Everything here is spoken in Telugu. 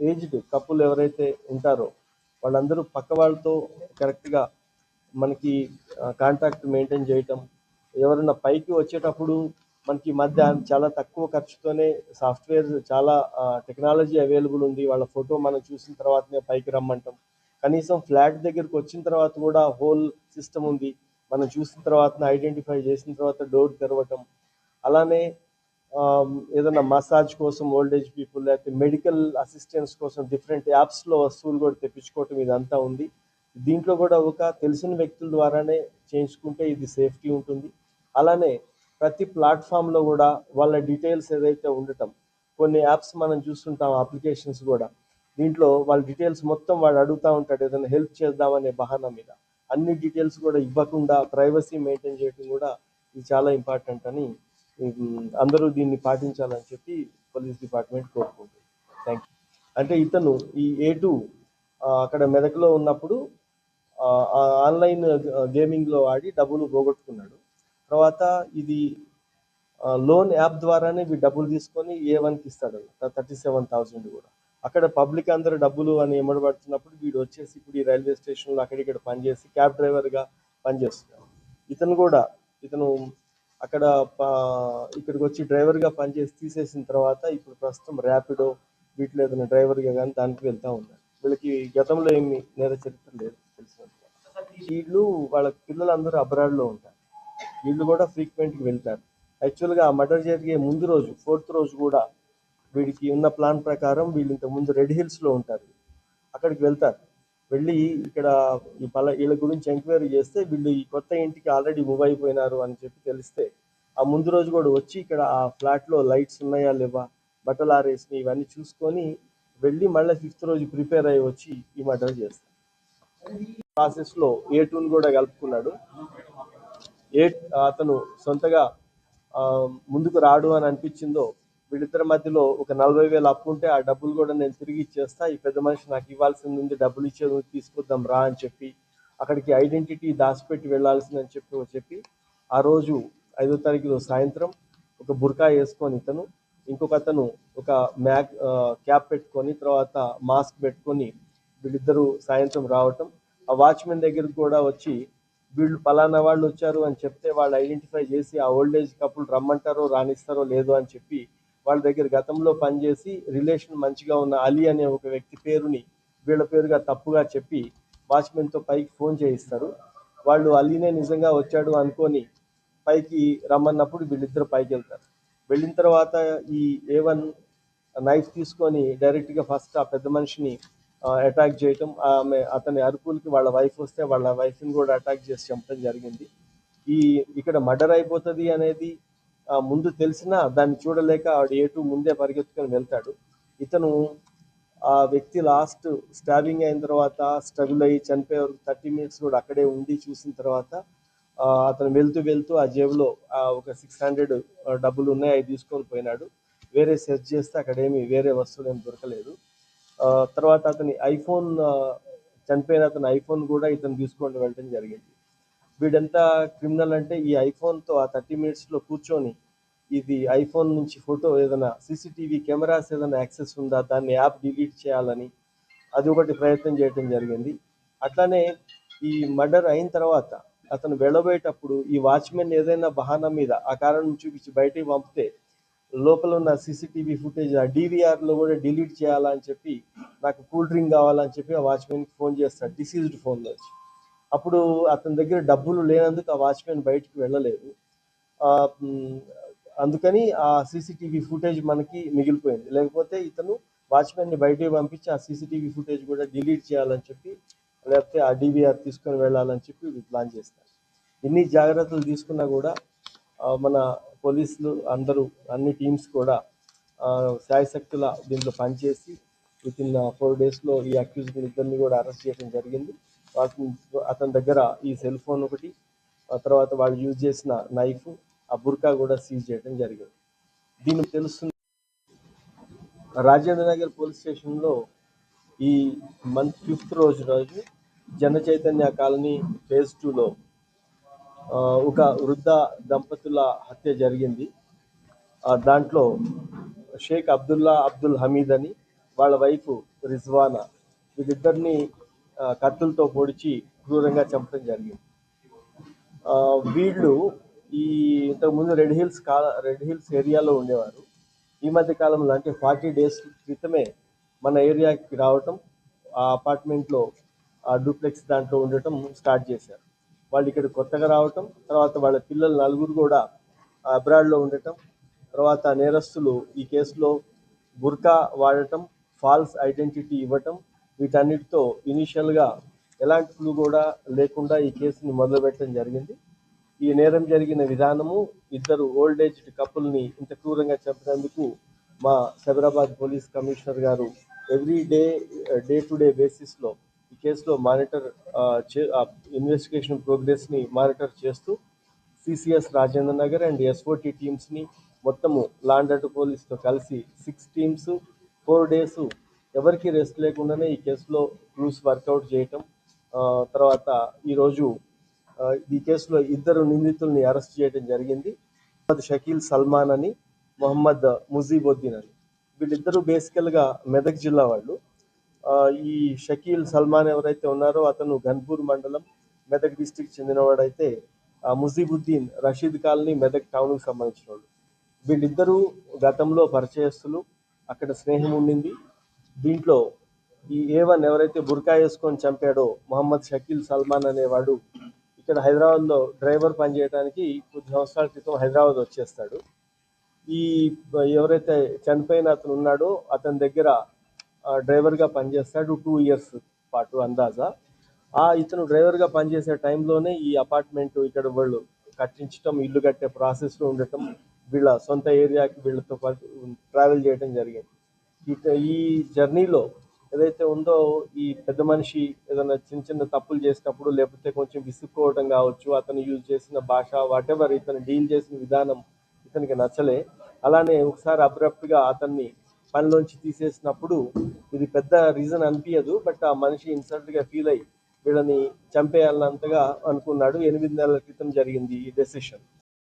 ఏజ్డ్ కపుల్ ఎవరైతే ఉంటారో వాళ్ళందరూ పక్క వాళ్ళతో కరెక్ట్గా మనకి కాంటాక్ట్ మెయింటైన్ చేయటం, ఎవరైనా పైకి వచ్చేటప్పుడు మనకి ఈ మధ్య చాలా తక్కువ ఖర్చుతోనే సాఫ్ట్వేర్ చాలా టెక్నాలజీ అవైలబుల్ ఉంది. వాళ్ళ ఫోటో మనం చూసిన తర్వాతనే పైకి రమ్మంటాం. కనీసం ఫ్లాట్ దగ్గరికి వచ్చిన తర్వాత కూడా హోల్ సిస్టమ్ ఉంది. మనం చూసిన తర్వాత ఐడెంటిఫై చేసిన తర్వాత డోర్ తెరవటం. అలానే ఏదైనా మసాజ్ కోసం ఓల్డ్ ఏజ్ పీపుల్, లేకపోతే మెడికల్ అసిస్టెన్స్ కోసం డిఫరెంట్ యాప్స్లో వస్తువులు కూడా తెప్పించుకోవటం ఇదంతా ఉంది. దీంట్లో కూడా ఒక తెలిసిన వ్యక్తుల ద్వారానే చేయించుకుంటే ఇది సేఫ్టీ ఉంటుంది. అలానే ప్రతి ప్లాట్ఫామ్లో కూడా వాళ్ళ డీటెయిల్స్ ఏదైతే ఉండటం, కొన్ని యాప్స్ మనం చూస్తుంటాం అప్లికేషన్స్ కూడా, దీంట్లో వాళ్ళ డీటెయిల్స్ మొత్తం వాడు అడుగుతూ ఉంటాడు ఏదైనా హెల్ప్ చేద్దామనే బహానా మీద. అన్ని డీటెయిల్స్ కూడా ఇవ్వకుండా ప్రైవసీ మెయింటైన్ చేయడం కూడా ఇది చాలా ఇంపార్టెంట్ అని అందరూ దీన్ని పాటించాలని చెప్పి పోలీస్ డిపార్ట్మెంట్ కోరుకుంటుంది. Thank you. అంటే ఇతను ఈ A2 అక్కడ మెదక్లో ఉన్నప్పుడు ఆన్లైన్ గేమింగ్లో ఆడి డబ్బులు పోగొట్టుకున్నాడు. తర్వాత ఇది లోన్ యాప్ ద్వారానే వీడు డబ్బులు తీసుకొని A1కి ఇస్తాడు 37,000 కూడా. అక్కడ పబ్లిక్ అందరూ డబ్బులు అని ఎమ్మడబడుతున్నప్పుడు వీడు వచ్చేసి ఇప్పుడు ఈ రైల్వే స్టేషన్లో అక్కడిక్కడ పనిచేసి క్యాబ్ డ్రైవర్గా పనిచేస్తున్నాడు. ఇతను అక్కడ ఇక్కడికి వచ్చి డ్రైవర్గా పనిచేసి తీసేసిన తర్వాత ఇప్పుడు ప్రస్తుతం ర్యాపిడో వీటిలో ఏదైనా డ్రైవర్గా కానీ దానికి వెళ్తూ ఉన్నాడు. వీళ్ళకి గతంలో ఏమి నేర చరిత్ర లేదు తెలిసినట్టుగా. వీళ్ళు వాళ్ళ పిల్లలందరూ అబ్రాడ్లో ఉంటారు. వీళ్ళు కూడా ఫ్రీక్వెంట్గా వెళ్తారు. యాక్చువల్గా ఆ మర్డర్ జరిగే ముందు రోజు 4th రోజు కూడా వీడికి ఉన్న ప్లాన్ ప్రకారం వీళ్ళు ఇంతకుముందు రెడ్ హిల్స్లో ఉంటారు. అక్కడికి వెళ్తారు. వెళ్ళి ఇక్కడ వీళ్ళ గురించి ఎంక్వైరీ చేస్తే వీళ్ళు ఈ కొత్త ఇంటికి ఆల్రెడీ మూవ్ అయిపోయినారు అని చెప్పి తెలిస్తే ఆ ముందు రోజు కూడా వచ్చి ఇక్కడ ఆ ఫ్లాట్లో లైట్స్ ఉన్నాయా లేవా, బట్టలు ఆరేసినాయి ఇవన్నీ చూసుకొని వెళ్ళి మళ్ళీ 5th రోజు ప్రిపేర్ అయ్యి వచ్చి ఈ మర్డర్ చేస్తారు. ప్రాసెస్లో A2ని కూడా కలుపుకున్నాడు. అతను సొంతగా ముందుకు రాడు అని అనిపించిందో వీళ్ళిద్దరి మధ్యలో ఒక 40,000 అప్పు ఉంటే ఆ డబ్బులు కూడా నేను తిరిగి ఇచ్చేస్తా, ఈ పెద్ద మనిషి నాకు ఇవ్వాల్సింది ఉంది, డబ్బులు ఇచ్చేది తీసుకొద్దాం రా అని చెప్పి అక్కడికి ఐడెంటిటీ దాచిపెట్టి వెళ్ళాల్సిందని చెప్పి ఆ రోజు 5వ తారీఖులో సాయంత్రం ఒక బుర్కా వేసుకొని ఇతను, ఇంకొక అతను ఒక క్యాప్ పెట్టుకొని తర్వాత మాస్క్ పెట్టుకొని వీళ్ళిద్దరూ సాయంత్రం రావటం. ఆ వాచ్మెన్ దగ్గరికి కూడా వచ్చి వీళ్ళు పలానా వాళ్ళు వచ్చారు అని చెప్తే వాళ్ళు ఐడెంటిఫై చేసి ఆ ఓల్డ్ ఏజ్ కపుల్ రమ్మంటారో రానిస్తారో లేదో అని చెప్పి వాళ్ళ దగ్గర గతంలో పనిచేసి రిలేషన్ మంచిగా ఉన్న అలీ అనే ఒక వ్యక్తి పేరుని వీళ్ళ పేరుగా తప్పుగా చెప్పి వాచ్మెన్తో పైకి ఫోన్ చేయిస్తారు. వాళ్ళు అలీనే నిజంగా వచ్చాడు అనుకొని పైకి రమ్మన్నప్పుడు వీళ్ళిద్దరు పైకి వెళ్తారు. వెళ్ళిన తర్వాత ఈ A1 నైఫ్ తీసుకొని డైరెక్ట్గా ఫస్ట్ ఆ పెద్ద మనిషిని అటాక్ చేయటం, అతని అరుపులకి వాళ్ళ వైఫ్ వస్తే వాళ్ళ వైఫ్ని కూడా అటాక్ చేసి చంపడం జరిగింది. ఇక్కడ మర్డర్ అయిపోతుంది అనేది ముందు తెలిసినా దాన్ని చూడలేక ఆవిడ A2 ముందే పరిగెత్తుకొని వెళ్తాడు. ఇతను ఆ వ్యక్తి లాస్ట్ స్టాబింగ్ అయిన తర్వాత స్ట్రగుల్ అయ్యి చనిపోయే 30 minutes కూడా అక్కడే ఉండి చూసిన తర్వాత అతను వెళ్తూ ఆ జేబులో ఒక 600 డబ్బులు ఉన్నాయి, అవి తీసుకొని పోయినాడు. వేరే సెర్చ్ చేస్తే అక్కడేమి వేరే వస్తువులు ఏమి దొరకలేదు. తర్వాత అతని ఐఫోన్, చనిపోయిన అతని ఐఫోన్ కూడా ఇతను తీసుకొని వెళ్ళడం జరిగింది. వీడంతా క్రిమినల్ అంటే ఈ ఐఫోన్తో ఆ 30 minutesలో కూర్చొని ఇది ఐఫోన్ నుంచి ఫోటో ఏదైనా CCTV కెమెరాస్ ఏదైనా యాక్సెస్ ఉందా, దాన్ని యాప్ డిలీట్ చేయాలని అది ఒకటి ప్రయత్నం చేయడం జరిగింది. అట్లానే ఈ మర్డర్ అయిన తర్వాత అతను వెళ్ళబోయేటప్పుడు ఈ వాచ్మెన్ ఏదైనా బహానా మీద ఆ కారణం చూపించి బయటికి పంపితే లోపల ఉన్న CCTV ఫుటేజ్ ఆ DVRలో కూడా డిలీట్ చేయాలని చెప్పి నాకు కూల్ డ్రింక్ కావాలని చెప్పి ఆ వాచ్మెన్కి ఫోన్ చేస్తాడు డిసీజ్డ్ ఫోన్లో వచ్చి. అప్పుడు అతని దగ్గర డబ్బులు లేనందుకు ఆ వాచ్మెన్ బయటికి వెళ్ళలేదు. అందుకని ఆ CCTV ఫుటేజ్ మనకి మిగిలిపోయింది. లేకపోతే ఇతను వాచ్మెన్ని బయటికి పంపించి ఆ CCTV ఫుటేజ్ కూడా డిలీట్ చేయాలని చెప్పి, లేకపోతే ఆ DVR తీసుకొని వెళ్ళాలని చెప్పి ప్లాన్ చేస్తారు. ఇన్ని జాగ్రత్తలు తీసుకున్నా కూడా మన పోలీసులు అందరూ అన్ని టీమ్స్ కూడా శాయశక్తుల దీంట్లో పనిచేసి వితిన్ 4 daysలో ఈ అక్యూజ్డ్ ఇద్దరిని కూడా అరెస్ట్ చేయడం జరిగింది. అతని దగ్గర ఈ సెల్ ఫోన్ ఒకటి, తర్వాత వాళ్ళు యూజ్ చేసిన నైఫ్, ఆ బుర్కా కూడా సీజ్ చేయడం జరిగింది. దీనికి తెలుస్తుంది రాజేంద్ర నగర్ పోలీస్ స్టేషన్లో ఈ మంత్ 5th రోజు జన చైతన్య కాలనీ phase 2లో ఒక వృద్ధ దంపతుల హత్య జరిగింది. దాంట్లో షేక్ అబ్దుల్ హమీద్ అని వాళ్ళ వైఫ్ రిజ్వానా, వీళ్ళిద్దరిని కత్తులతో పొడిచి క్రూరంగా చంపడం జరిగింది. వీళ్ళు ఈ ఇంతకుముందు రెడ్ హిల్స్ ఏరియాలో ఉండేవారు. ఈ మధ్య కాలంలో అంటే 40 days క్రితమే మన ఏరియాకి రావటం, ఆ అపార్ట్మెంట్లో ఆ డూప్లెక్స్ దాంట్లో ఉండటం స్టార్ట్ చేశారు. వాళ్ళు ఇక్కడ కొత్తగా రావటం, తర్వాత వాళ్ళ పిల్లలు నలుగురు కూడా అబ్రాడ్లో ఉండటం, తర్వాత నేరస్తులు ఈ కేసులో బుర్కా వాడటం, ఫాల్స్ ఐడెంటిటీ ఇవ్వటం, వీటన్నిటితో ఇనీషియల్గా ఎలాంటి క్లూ కూడా లేకుండా ఈ కేసుని మొదలుపెట్టడం జరిగింది. ఈ నేరం జరిగిన విధానము, ఇద్దరు ఓల్డ్ ఏజ్డ్ కపుల్ని ఇంత క్రూరంగా చంపినందుకు మా సైబరాబాద్ పోలీస్ కమిషనర్ గారు ఎవ్రీ డే టు డే బేసిస్లో ఈ కేసులో ఇన్వెస్టిగేషన్ ప్రోగ్రెస్ని మానిటర్ చేస్తూ CCS Rajendra Nagar and SOT టీమ్స్ని మొత్తము లా అండ్ ఆర్డర్ పోలీస్తో కలిసి 6 teams 4 days ఎవరికి రెస్ట్ లేకుండానే ఈ కేసులో క్లూస్ వర్కౌట్ చేయటం, తర్వాత ఈరోజు ఈ కేసులో ఇద్దరు నిందితుల్ని అరెస్ట్ చేయడం జరిగింది. మొహమ్మద్ షకీల్ సల్మాన్ అని, మొహమ్మద్ ముజీబుద్దీన్ అని. వీళ్ళిద్దరూ బేసికల్గా మెదక్ జిల్లా వాళ్ళు. ఈ షకీల్ సల్మాన్ ఎవరైతే ఉన్నారో అతను గన్పూర్ మండలం మెదక్ డిస్టిక్ చెందినవాడైతే, ముజీబుద్దీన్ రషీద్ కాలనీ మెదక్ టౌన్కి సంబంధించిన వాళ్ళు. వీళ్ళిద్దరూ గతంలో పరిచయస్తులు, అక్కడ స్నేహం ఉండింది. దీంట్లో ఈ A1 ఎవరైతే బుర్కా వేసుకొని చంపాడో మొహమ్మద్ షకీల్ సల్మాన్ అనేవాడు ఇక్కడ హైదరాబాద్లో డ్రైవర్ పనిచేయడానికి కొద్ది సంవత్సరాల క్రితం హైదరాబాద్ వచ్చేస్తాడు. ఈ ఎవరైతే చనిపోయిన అతను ఉన్నాడో అతని దగ్గర డ్రైవర్గా పనిచేస్తాడు 2 years పాటు అందాజా. ఇతను డ్రైవర్గా పనిచేసే టైంలోనే ఈ అపార్ట్మెంట్ ఇక్కడ వాళ్ళు కట్టించడం, ఇల్లు కట్టే ప్రాసెస్లో ఉండటం, వీళ్ళ సొంత ఏరియాకి వీళ్ళతో పాటు ట్రావెల్ చేయడం జరిగింది. ఈ జర్నీలో ఏదైతే ఉందో ఈ పెద్ద మనిషి ఏదైనా చిన్న చిన్న తప్పులు చేసినప్పుడు, లేకపోతే కొంచెం విసుక్కోవడం కావచ్చు, అతను యూజ్ చేసిన భాష, వాటెవర్, ఇతను డీల్ చేసిన విధానం ఇతనికి నచ్చలే. అలానే ఒకసారి అబ్రప్ట్గా అతన్ని పనిలోంచి తీసేసినప్పుడు ఇది పెద్ద రీజన్ అనిపించదు, బట్ ఆ మనిషి ఇన్సల్ట్గా ఫీల్ అయ్యి వీళ్ళని చంపేయాలన్నంతగా అనుకున్నాడు. 8 నెలల క్రితం జరిగింది ఈ డెసిషన్.